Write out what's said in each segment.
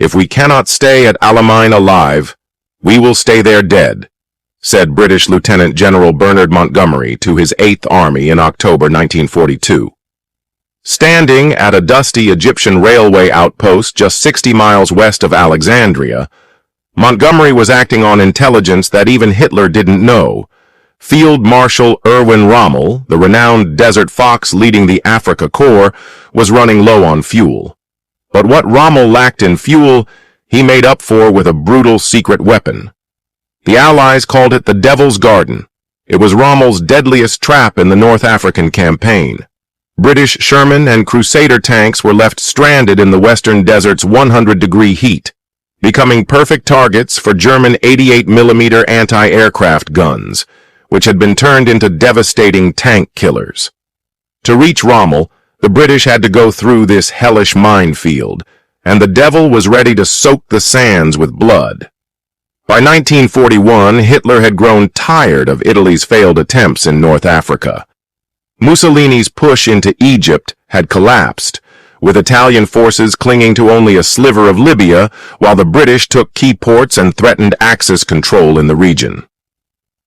"If we cannot stay at Alamein alive, we will stay there dead," said British Lieutenant General Bernard Montgomery to his 8th Army in October 1942. Standing at a dusty Egyptian railway outpost just 60 miles west of Alexandria, Montgomery was acting on intelligence that even Hitler didn't know. Field Marshal Erwin Rommel, the renowned Desert Fox leading the Africa Corps, was running low on fuel. But what Rommel lacked in fuel, he made up for with a brutal secret weapon. The Allies called it the Devil's Garden. It was Rommel's deadliest trap in the North African campaign. British Sherman and Crusader tanks were left stranded in the western desert's 100-degree heat, becoming perfect targets for German 88mm anti-aircraft guns, which had been turned into devastating tank killers. To reach Rommel, the British had to go through this hellish minefield, and the devil was ready to soak the sands with blood. By 1941, Hitler had grown tired of Italy's failed attempts in North Africa. Mussolini's push into Egypt had collapsed, with Italian forces clinging to only a sliver of Libya, while the British took key ports and threatened Axis control in the region.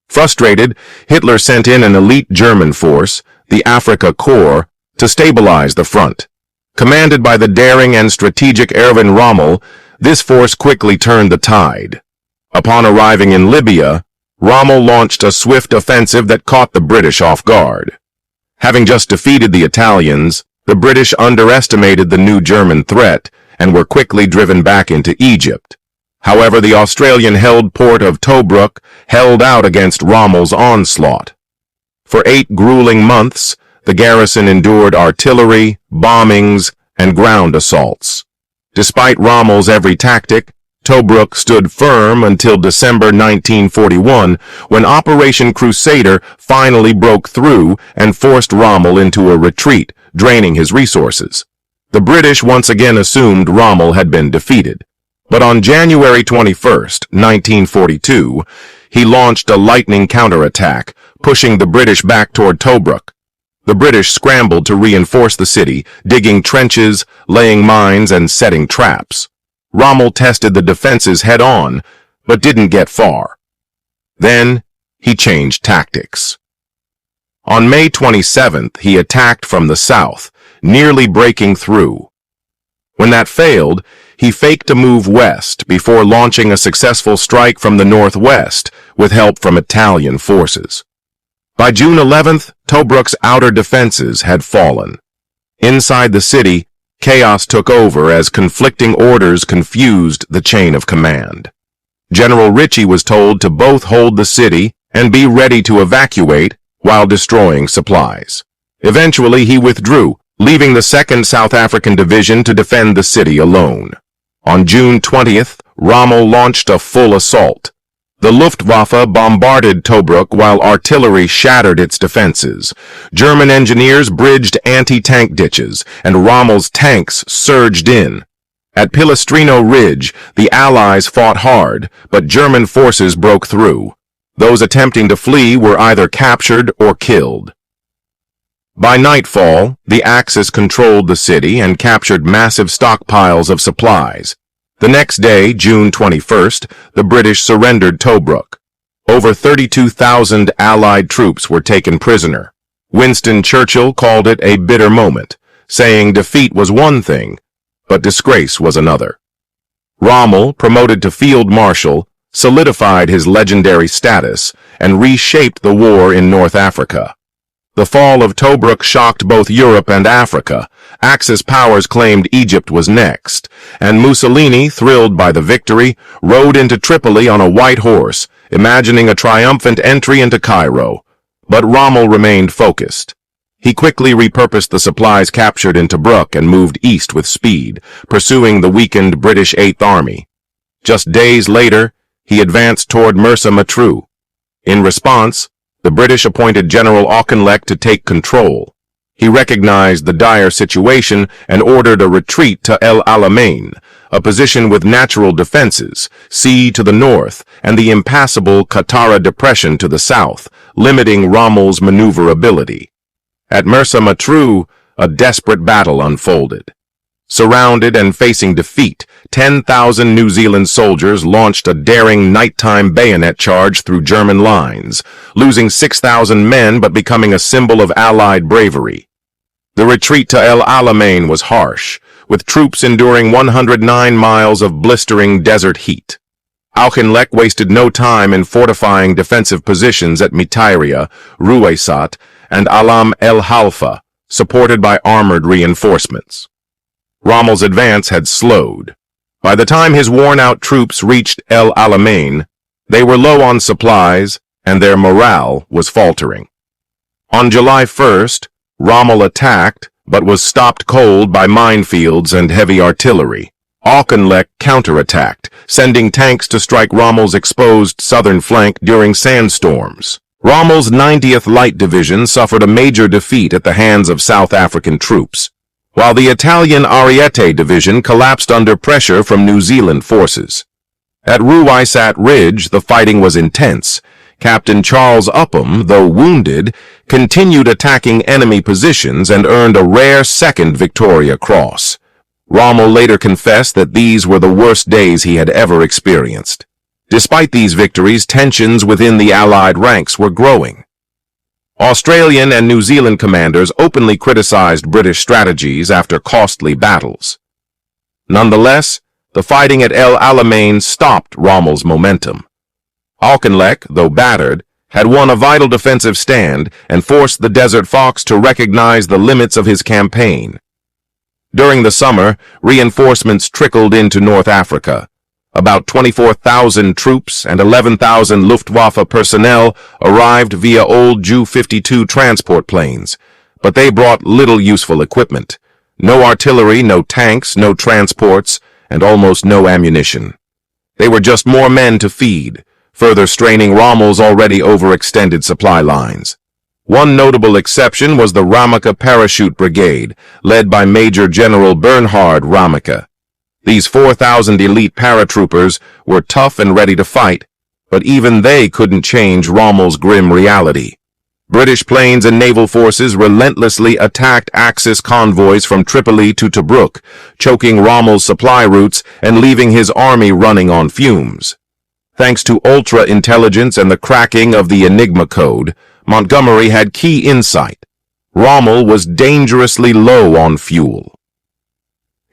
Frustrated, Hitler sent in an elite German force, the Africa Corps, to stabilize the front. Commanded by the daring and strategic Erwin Rommel, this force quickly turned the tide. Upon arriving in Libya, Rommel launched a swift offensive that caught the British off guard. Having just defeated the Italians, the British underestimated the new German threat and were quickly driven back into Egypt. However, the Australian-held port of Tobruk held out against Rommel's onslaught. For 8 grueling months, the garrison endured artillery, bombings, and ground assaults. Despite Rommel's every tactic, Tobruk stood firm until December 1941, when Operation Crusader finally broke through and forced Rommel into a retreat, draining his resources. The British once again assumed Rommel had been defeated. But on January 21, 1942, he launched a lightning counterattack, pushing the British back toward Tobruk. The British scrambled to reinforce the city, digging trenches, laying mines, and setting traps. Rommel tested the defenses head-on, but didn't get far. Then, he changed tactics. On May 27th, he attacked from the south, nearly breaking through. When that failed, he faked a move west before launching a successful strike from the northwest with help from Italian forces. By June 11th, Tobruk's outer defenses had fallen. Inside the city, chaos took over as conflicting orders confused the chain of command. General Ritchie was told to both hold the city and be ready to evacuate while destroying supplies. Eventually, he withdrew, leaving the 2nd South African Division to defend the city alone. On June 20th, Rommel launched a full assault. The Luftwaffe bombarded Tobruk while artillery shattered its defenses. German engineers bridged anti-tank ditches, and Rommel's tanks surged in. At Pilastrino Ridge, the Allies fought hard, but German forces broke through. Those attempting to flee were either captured or killed. By nightfall, the Axis controlled the city and captured massive stockpiles of supplies. The next day, June 21st, the British surrendered Tobruk. Over 32,000 Allied troops were taken prisoner. Winston Churchill called it a bitter moment, saying defeat was one thing, but disgrace was another. Rommel, promoted to Field Marshal, solidified his legendary status and reshaped the war in North Africa. The fall of Tobruk shocked both Europe and Africa. Axis powers claimed Egypt was next, and Mussolini, thrilled by the victory, rode into Tripoli on a white horse, imagining a triumphant entry into Cairo. But Rommel remained focused. He quickly repurposed the supplies captured in Tobruk and moved east with speed, pursuing the weakened British 8th Army. Just days later, he advanced toward Mersa Matruh. In response, the British appointed General Auchinleck to take control. He recognized the dire situation and ordered a retreat to El Alamein, a position with natural defenses, sea to the north, and the impassable Qattara Depression to the south, limiting Rommel's maneuverability. At Mersa Matruh, a desperate battle unfolded. Surrounded and facing defeat, 10,000 New Zealand soldiers launched a daring nighttime bayonet charge through German lines, losing 6,000 men but becoming a symbol of Allied bravery. The retreat to El Alamein was harsh, with troops enduring 109 miles of blistering desert heat. Auchinleck wasted no time in fortifying defensive positions at Mitairia, Ruaysat, and Alam el Halfa, supported by armored reinforcements. Rommel's advance had slowed. By the time his worn-out troops reached El Alamein, they were low on supplies, and their morale was faltering. On July 1st, Rommel attacked, but was stopped cold by minefields and heavy artillery. Auchinleck counterattacked, sending tanks to strike Rommel's exposed southern flank during sandstorms. Rommel's 90th Light Division suffered a major defeat at the hands of South African troops, while the Italian Ariete Division collapsed under pressure from New Zealand forces. At Ruaysat Ridge, the fighting was intense. Captain Charles Upham, though wounded, continued attacking enemy positions and earned a rare second Victoria Cross. Rommel later confessed that these were the worst days he had ever experienced. Despite these victories, tensions within the Allied ranks were growing. Australian and New Zealand commanders openly criticized British strategies after costly battles. Nonetheless, the fighting at El Alamein stopped Rommel's momentum. Auchinleck, though battered, had won a vital defensive stand and forced the Desert Fox to recognize the limits of his campaign. During the summer, reinforcements trickled into North Africa. About 24,000 troops and 11,000 Luftwaffe personnel arrived via old Ju-52 transport planes, but they brought little useful equipment. No artillery, no tanks, no transports, and almost no ammunition. They were just more men to feed, further straining Rommel's already overextended supply lines. One notable exception was the Rameke Parachute Brigade, led by Major General Bernhard Rameke. These 4,000 elite paratroopers were tough and ready to fight, but even they couldn't change Rommel's grim reality. British planes and naval forces relentlessly attacked Axis convoys from Tripoli to Tobruk, choking Rommel's supply routes and leaving his army running on fumes. Thanks to ultra-intelligence and the cracking of the Enigma code, Montgomery had key insight. Rommel was dangerously low on fuel.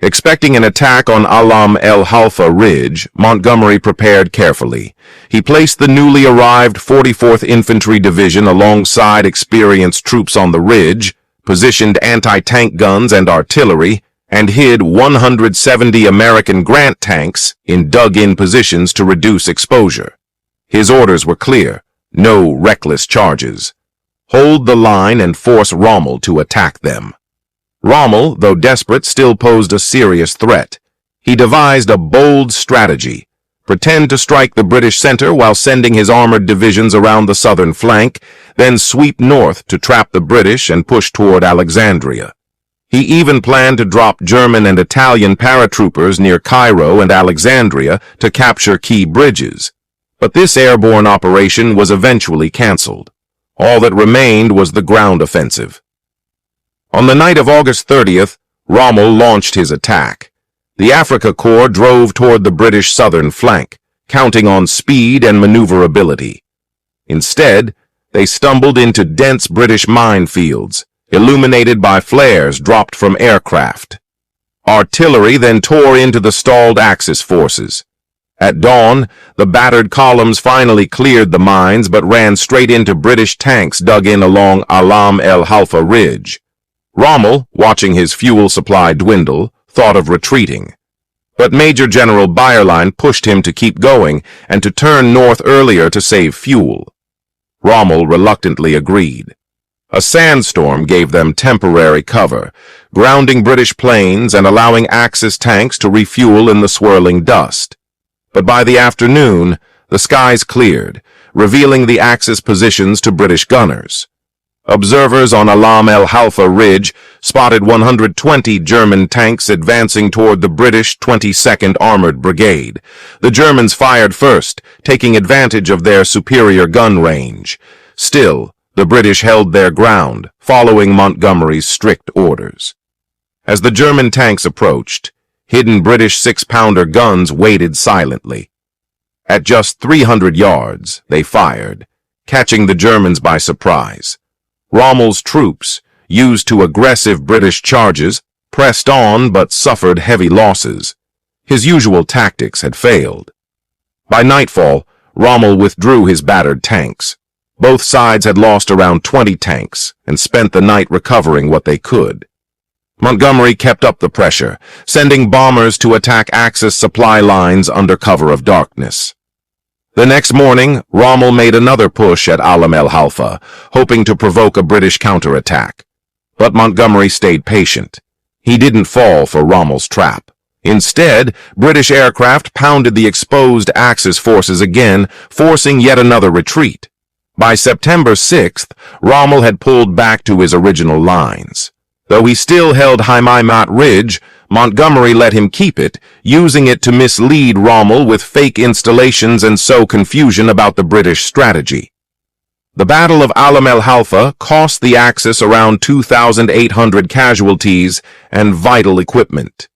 Expecting an attack on Alam el Halfa Ridge, Montgomery prepared carefully. He placed the newly arrived 44th Infantry Division alongside experienced troops on the ridge, positioned anti-tank guns and artillery, and hid 170 American Grant tanks in dug-in positions to reduce exposure. His orders were clear: no reckless charges. Hold the line and force Rommel to attack them. Rommel, though desperate, still posed a serious threat. He devised a bold strategy: pretend to strike the British center while sending his armored divisions around the southern flank, then sweep north to trap the British and push toward Alexandria. He even planned to drop German and Italian paratroopers near Cairo and Alexandria to capture key bridges. But this airborne operation was eventually cancelled. All that remained was the ground offensive. On the night of August 30th, Rommel launched his attack. The Africa Corps drove toward the British southern flank, counting on speed and maneuverability. Instead, they stumbled into dense British minefields, illuminated by flares dropped from aircraft. Artillery then tore into the stalled Axis forces. At dawn, the battered columns finally cleared the mines but ran straight into British tanks dug in along Alam el Halfa Ridge. Rommel, watching his fuel supply dwindle, thought of retreating. But Major General Bayerlein pushed him to keep going and to turn north earlier to save fuel. Rommel reluctantly agreed. A sandstorm gave them temporary cover, grounding British planes and allowing Axis tanks to refuel in the swirling dust. But by the afternoon, the skies cleared, revealing the Axis positions to British gunners. Observers on Alam el Halfa Ridge spotted 120 German tanks advancing toward the British 22nd Armored Brigade. The Germans fired first, taking advantage of their superior gun range. Still, the British held their ground, following Montgomery's strict orders. As the German tanks approached, hidden British 6-pounder guns waited silently. At just 300 yards, they fired, catching the Germans by surprise. Rommel's troops, used to aggressive British charges, pressed on but suffered heavy losses. His usual tactics had failed. By nightfall, Rommel withdrew his battered tanks. Both sides had lost around 20 tanks and spent the night recovering what they could. Montgomery kept up the pressure, sending bombers to attack Axis supply lines under cover of darkness. The next morning, Rommel made another push at Alamein, hoping to provoke a British counterattack. But Montgomery stayed patient. He didn't fall for Rommel's trap. Instead, British aircraft pounded the exposed Axis forces again, forcing yet another retreat. By September 6th, Rommel had pulled back to his original lines. Though he still held Highlanders Ridge, Montgomery let him keep it, using it to mislead Rommel with fake installations and sow confusion about the British strategy. The Battle of Alamein cost the Axis around 2,800 casualties and vital equipment.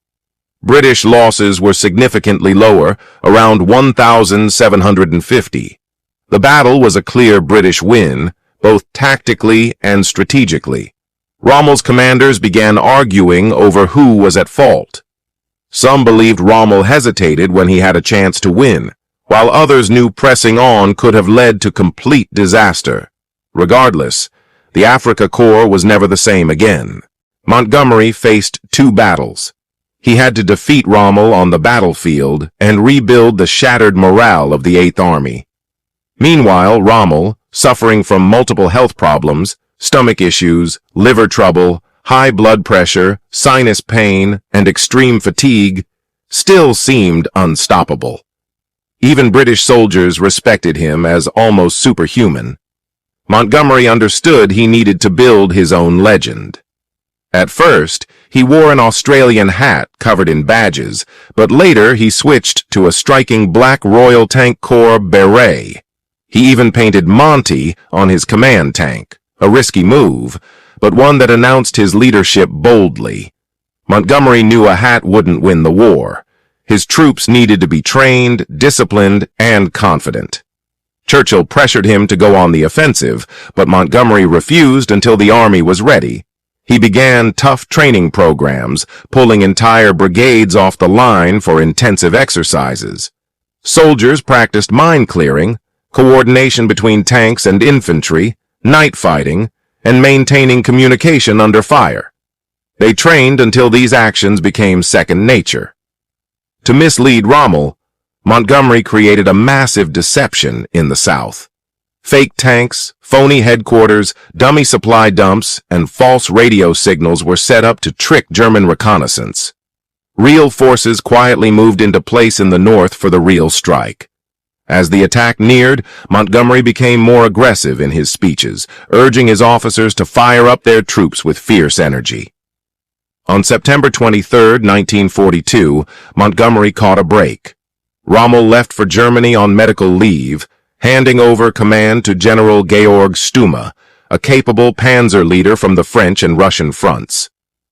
British losses were significantly lower, around 1,750. The battle was a clear British win, both tactically and strategically. Rommel's commanders began arguing over who was at fault. Some believed Rommel hesitated when he had a chance to win, while others knew pressing on could have led to complete disaster. Regardless, the Africa Corps was never the same again. Montgomery faced two battles. He had to defeat Rommel on the battlefield and rebuild the shattered morale of the Eighth Army. Meanwhile, Rommel, suffering from multiple health problems, stomach issues, liver trouble, high blood pressure, sinus pain, and extreme fatigue, still seemed unstoppable. Even British soldiers respected him as almost superhuman. Montgomery understood he needed to build his own legend. At first, he wore an Australian hat covered in badges, but later he switched to a striking black Royal Tank Corps beret. He even painted Monty on his command tank, a risky move, but one that announced his leadership boldly. Montgomery knew a hat wouldn't win the war. His troops needed to be trained, disciplined, and confident. Churchill pressured him to go on the offensive, but Montgomery refused until the army was ready. He began tough training programs, pulling entire brigades off the line for intensive exercises. Soldiers practiced mine clearing, coordination between tanks and infantry, night fighting, and maintaining communication under fire. They trained until these actions became second nature. To mislead Rommel, Montgomery created a massive deception in the South. Fake tanks, phony headquarters, dummy supply dumps, and false radio signals were set up to trick German reconnaissance. Real forces quietly moved into place in the north for the real strike. As the attack neared, Montgomery became more aggressive in his speeches, urging his officers to fire up their troops with fierce energy. On September 23, 1942, Montgomery caught a break. Rommel left for Germany on medical leave, handing over command to General Georg Stumme, a capable panzer leader from the French and Russian fronts.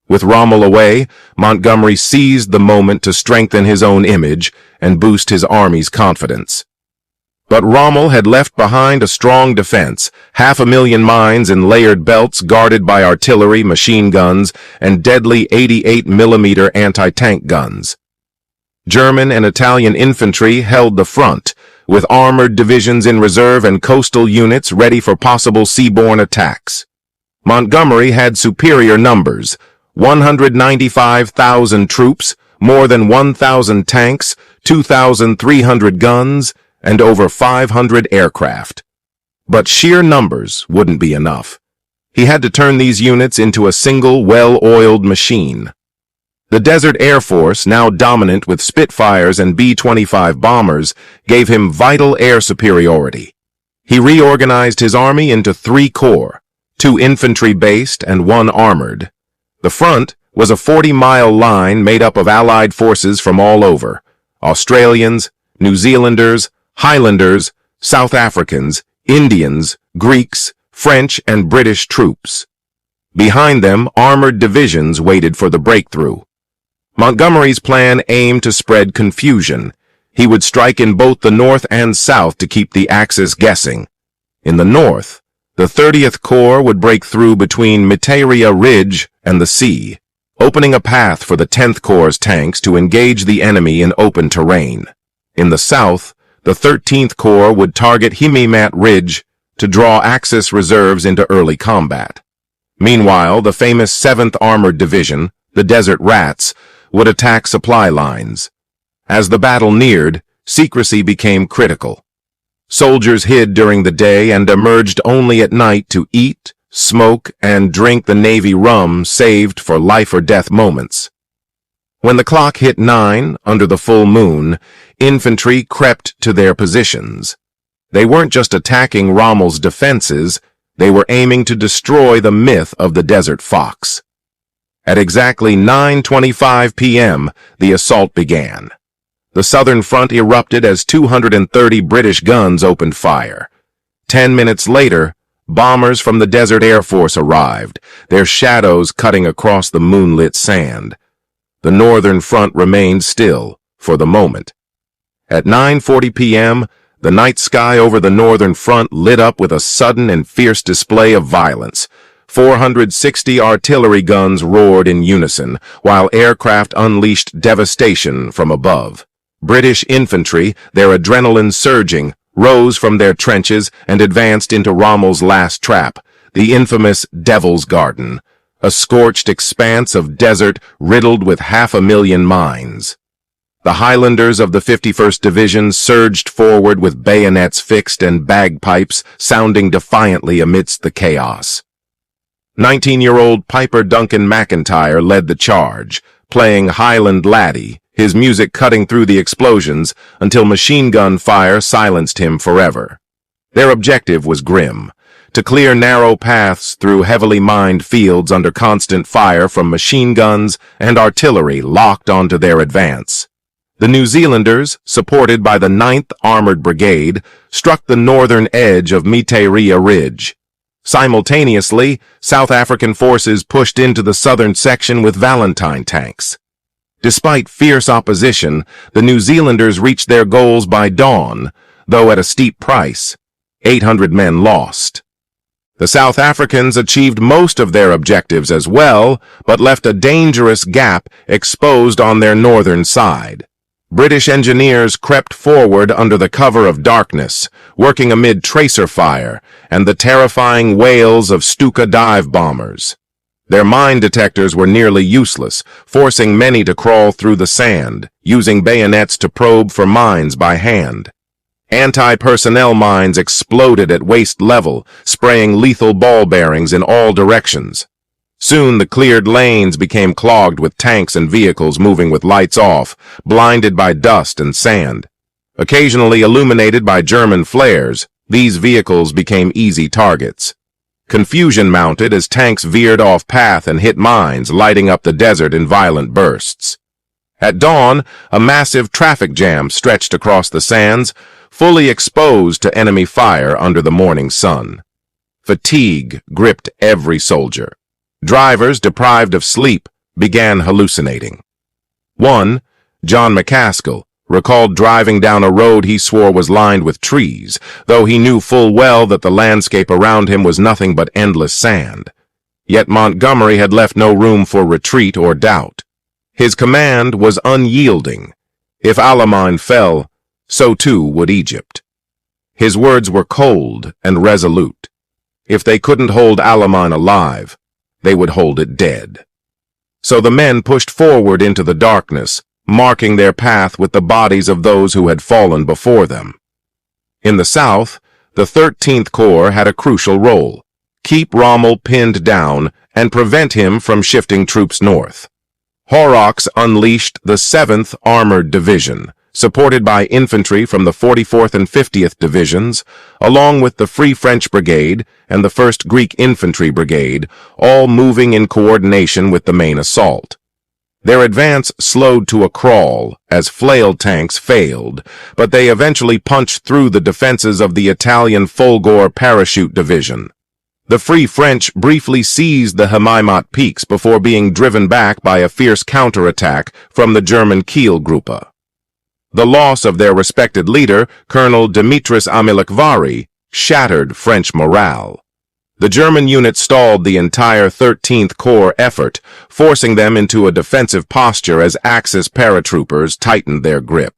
With Rommel away, Montgomery seized the moment to strengthen his own image and boost his army's confidence. But Rommel had left behind a strong defense, 500,000 mines in layered belts guarded by artillery, machine guns, and deadly 88mm anti-tank guns. German and Italian infantry held the front, with armored divisions in reserve and coastal units ready for possible seaborne attacks. Montgomery had superior numbers, 195,000 troops, more than 1,000 tanks, 2,300 guns, and over 500 aircraft. But sheer numbers wouldn't be enough. He had to turn these units into a single, well-oiled machine. The Desert Air Force, now dominant with Spitfires and B-25 bombers, gave him vital air superiority. He reorganized his army into 3 corps, 2 infantry-based and 1 armored. The front was a 40-mile line made up of Allied forces from all over: Australians, New Zealanders, Highlanders, South Africans, Indians, Greeks, French, and British troops. Behind them, armored divisions waited for the breakthrough. Montgomery's plan aimed to spread confusion. He would strike in both the north and south to keep the Axis guessing. In the north, the 30th Corps would break through between Miteira Ridge and the sea, opening a path for the 10th Corps' tanks to engage the enemy in open terrain. In the south, the 13th Corps would target Highlanders Ridge to draw Axis reserves into early combat. Meanwhile, the famous 7th Armored Division, the Desert Rats, would attack supply lines. As the battle neared, secrecy became critical. Soldiers hid during the day and emerged only at night to eat, smoke, and drink the Navy rum saved for life-or-death moments. When the clock hit 9, under the full moon, infantry crept to their positions. They weren't just attacking Rommel's defenses, they were aiming to destroy the myth of the Desert Fox. At exactly 9:25 p.m., the assault began. The southern front erupted as 230 British guns opened fire. 10 minutes later, bombers from the Desert Air Force arrived, their shadows cutting across the moonlit sand. The northern front remained still, for the moment. At 9:40 p.m., the night sky over the northern front lit up with a sudden and fierce display of violence. 460 artillery guns roared in unison, while aircraft unleashed devastation from above. British infantry, their adrenaline surging, rose from their trenches and advanced into Rommel's last trap, the infamous Devil's Garden, a scorched expanse of desert riddled with 500,000 mines. The Highlanders of the 51st Division surged forward with bayonets fixed and bagpipes sounding defiantly amidst the chaos. 19-year-old Piper Duncan McIntyre led the charge, playing Highland Laddie, his music cutting through the explosions until machine gun fire silenced him forever. Their objective was grim: to clear narrow paths through heavily mined fields under constant fire from machine guns and artillery locked onto their advance. The New Zealanders, supported by the 9th Armored Brigade, struck the northern edge of Miteira Ridge. Simultaneously, South African forces pushed into the southern section with Valentine tanks. Despite fierce opposition, the New Zealanders reached their goals by dawn, though at a steep price. 800 men lost. The South Africans achieved most of their objectives as well, but left a dangerous gap exposed on their northern side. British engineers crept forward under the cover of darkness, working amid tracer fire and the terrifying wails of Stuka dive bombers. Their mine detectors were nearly useless, forcing many to crawl through the sand, using bayonets to probe for mines by hand. Anti-personnel mines exploded at waist level, spraying lethal ball bearings in all directions. Soon the cleared lanes became clogged with tanks and vehicles moving with lights off, blinded by dust and sand. Occasionally illuminated by German flares, these vehicles became easy targets. Confusion mounted as tanks veered off path and hit mines, lighting up the desert in violent bursts. At dawn, a massive traffic jam stretched across the sands, fully exposed to enemy fire under the morning sun. Fatigue gripped every soldier. Drivers, deprived of sleep, began hallucinating. One, John McCaskill, recalled driving down a road he swore was lined with trees, though he knew full well that the landscape around him was nothing but endless sand. Yet Montgomery had left no room for retreat or doubt. His command was unyielding. If Alamein fell, so too would Egypt. His words were cold and resolute. If they couldn't hold Alamein alive, they would hold it dead. So the men pushed forward into the darkness, marking their path with the bodies of those who had fallen before them. In the south, the 13th Corps had a crucial role: keep Rommel pinned down and prevent him from shifting troops north. Horrocks unleashed the 7th Armored Division, supported by infantry from the 44th and 50th Divisions, along with the Free French Brigade and the 1st Greek Infantry Brigade, all moving in coordination with the main assault. Their advance slowed to a crawl as flail tanks failed, but they eventually punched through the defenses of the Italian Folgore Parachute Division. The Free French briefly seized the Highlanders peaks before being driven back by a fierce counterattack from the German Kielgruppe. The loss of their respected leader, Colonel Dimitris Amilakvari, shattered French morale. The German unit stalled the entire 13th Corps effort, forcing them into a defensive posture as Axis paratroopers tightened their grip.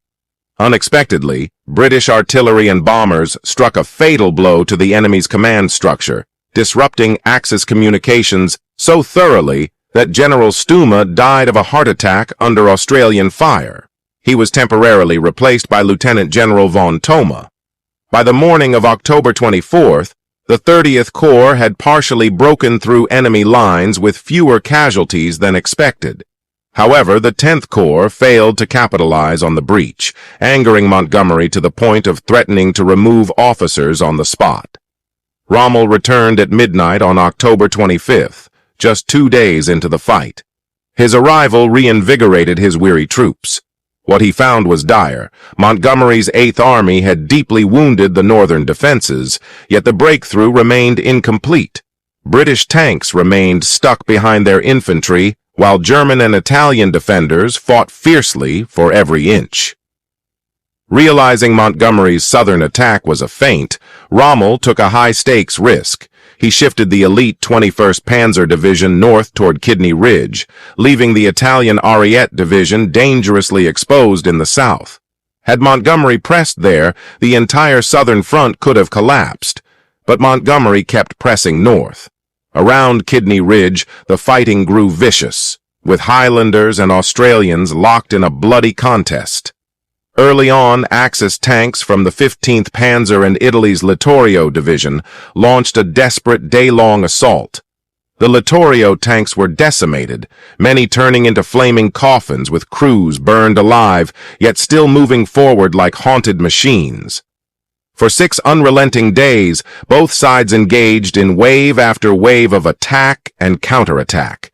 Unexpectedly, British artillery and bombers struck a fatal blow to the enemy's command structure, disrupting Axis communications so thoroughly that General Stumme died of a heart attack under Australian fire. He was temporarily replaced by Lieutenant General von Thoma. By the morning of October 24th, the 30th Corps had partially broken through enemy lines with fewer casualties than expected. However, the 10th Corps failed to capitalize on the breach, angering Montgomery to the point of threatening to remove officers on the spot. Rommel returned at midnight on October 25th, just 2 days into the fight. His arrival reinvigorated his weary troops. What he found was dire. Montgomery's 8th Army had deeply wounded the northern defenses, yet the breakthrough remained incomplete. British tanks remained stuck behind their infantry, while German and Italian defenders fought fiercely for every inch. Realizing Montgomery's southern attack was a feint, Rommel took a high-stakes risk. He shifted the elite 21st Panzer Division north toward Kidney Ridge, leaving the Italian Ariete Division dangerously exposed in the south. Had Montgomery pressed there, the entire southern front could have collapsed, but Montgomery kept pressing north. Around Kidney Ridge, the fighting grew vicious, with Highlanders and Australians locked in a bloody contest. Early on, Axis tanks from the 15th Panzer and Italy's Littorio Division launched a desperate day-long assault. The Littorio tanks were decimated, many turning into flaming coffins with crews burned alive, yet still moving forward like haunted machines. For 6 unrelenting days, both sides engaged in wave after wave of attack and counterattack.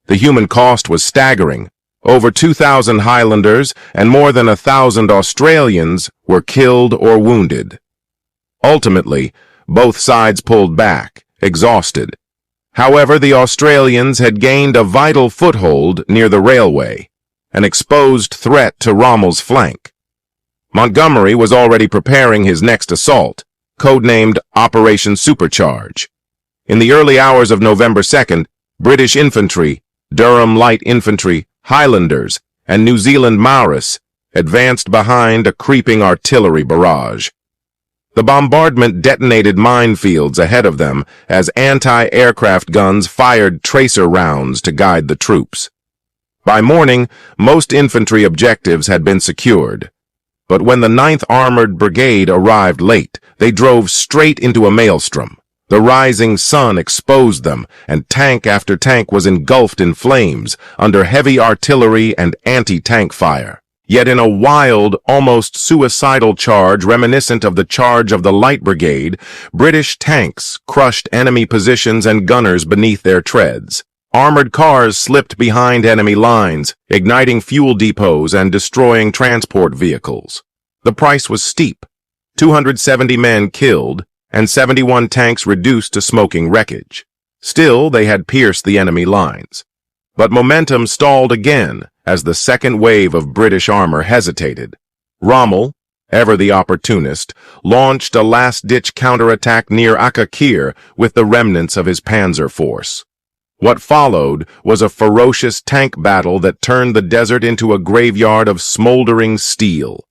The human cost was staggering. Over 2,000 Highlanders and more than 1,000 Australians were killed or wounded. Ultimately, both sides pulled back, exhausted. However, the Australians had gained a vital foothold near the railway, an exposed threat to Rommel's flank. Montgomery was already preparing his next assault, codenamed Operation Supercharge. In the early hours of November 2nd, British infantry, Durham Light Infantry, Highlanders, and New Zealand Maoris advanced behind a creeping artillery barrage. The bombardment detonated minefields ahead of them as anti-aircraft guns fired tracer rounds to guide the troops. By morning, most infantry objectives had been secured. But when the 9th Armored Brigade arrived late, they drove straight into a maelstrom. The rising sun exposed them, and tank after tank was engulfed in flames under heavy artillery and anti-tank fire. Yet in a wild, almost suicidal charge reminiscent of the charge of the Light Brigade, British tanks crushed enemy positions and gunners beneath their treads. Armored cars slipped behind enemy lines, igniting fuel depots and destroying transport vehicles. The price was steep. 270 men killed, and 71 tanks reduced to smoking wreckage. Still, they had pierced the enemy lines. But momentum stalled again as the second wave of British armor hesitated. Rommel, ever the opportunist, launched a last-ditch counterattack near Akakir with the remnants of his panzer force. What followed was a ferocious tank battle that turned the desert into a graveyard of smoldering steel.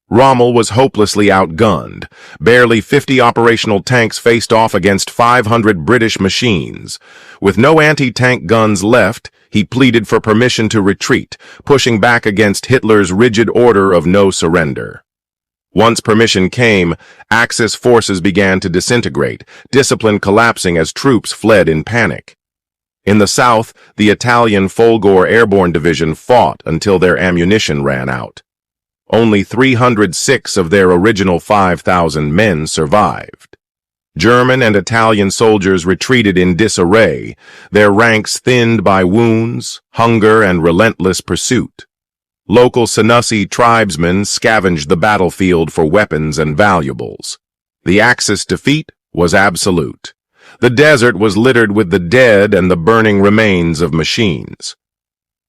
Rommel was hopelessly outgunned. Barely 50 operational tanks faced off against 500 British machines. With no anti-tank guns left, he pleaded for permission to retreat, pushing back against Hitler's rigid order of no surrender. Once permission came, Axis forces began to disintegrate, discipline collapsing as troops fled in panic. In the south, the Italian Folgore Airborne Division fought until their ammunition ran out. Only 306 of their original 5,000 men survived. German and Italian soldiers retreated in disarray, their ranks thinned by wounds, hunger, and relentless pursuit. Local Senussi tribesmen scavenged the battlefield for weapons and valuables. The Axis defeat was absolute. The desert was littered with the dead and the burning remains of machines.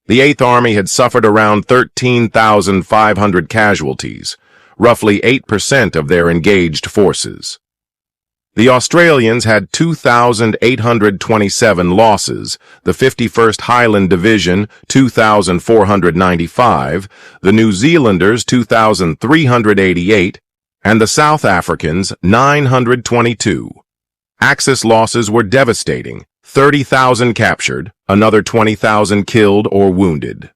The Eighth Army had suffered around 13,500 casualties, roughly 8% of their engaged forces. The Australians had 2,827 losses, the 51st Highland Division 2,495, the New Zealanders 2,388, and the South Africans 922. Axis losses were devastating, 30,000 captured, another 20,000 killed or wounded.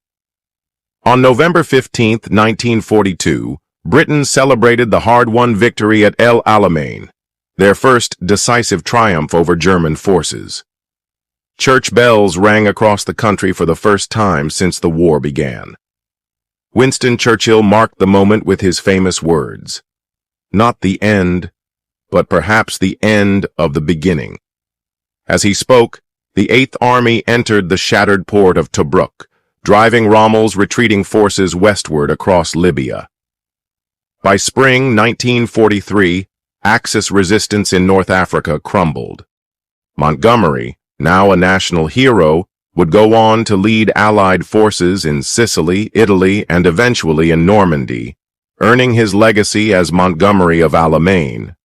On November 15, 1942, Britain celebrated the hard-won victory at El Alamein, their first decisive triumph over German forces. Church bells rang across the country for the first time since the war began. Winston Churchill marked the moment with his famous words, "Not the end, but perhaps the end of the beginning." As he spoke, the Eighth Army entered the shattered port of Tobruk, driving Rommel's retreating forces westward across Libya. By spring 1943, Axis resistance in North Africa crumbled. Montgomery, now a national hero, would go on to lead Allied forces in Sicily, Italy, and eventually in Normandy, earning his legacy as Montgomery of Alamein,